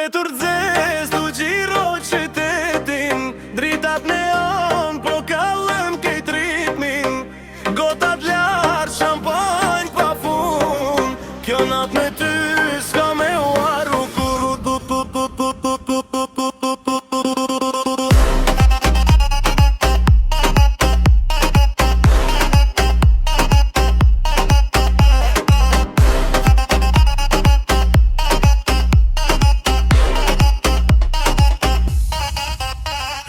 Vetur dzes tu gjiro qytetin, dritat neon po kallëm kejt ritmin, gotat lartë, shampanjë pa fund. Kjo nat me ty s'ka me u arru kur.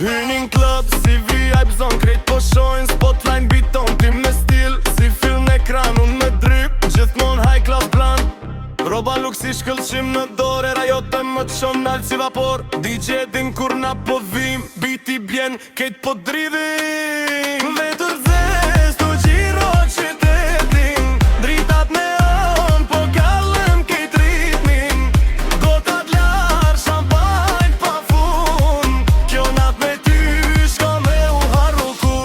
Hynin klub, si VIP zon, krejt po shojnë spotline biton, ti me stil, si film në ekran, unë me dryp, gjithmon high class plan. Roba luksi shkëllqim në dore, rajote më të shumë nalë si vapor. DJ din kur na po vim, biti bjen, kejt po dridhim. Vetur dzes tu gjiro qytetin, dritat neon po kallëm kejt ritmin, gotat lartë, shampanjë pa fund. Kjo nat me ty s'ka me u harru kur.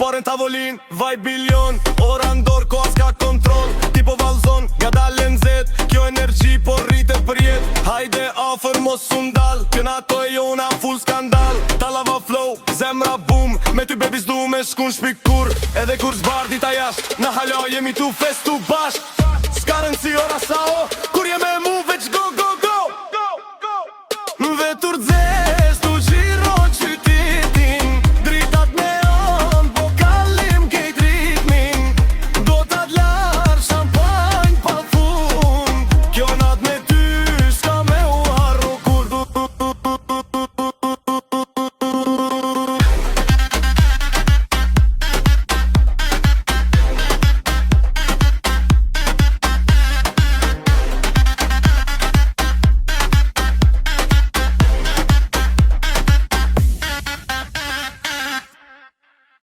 Por në tavolin, vaj bilion, ora ndor, ko as ka kontrol. Ti po valzon, nga dalën zet, kjo energji po rritet për jet. Hajde afer mos undal, kjo nato e jona full skandal. Talava flow, zemra boom, me ty baby s'du me shkun shpikur. Edhe kur zbardi ta jash, na hala jemi tu festu bashk. S'ka rëndësi ora sa o, kur je me mu veç go.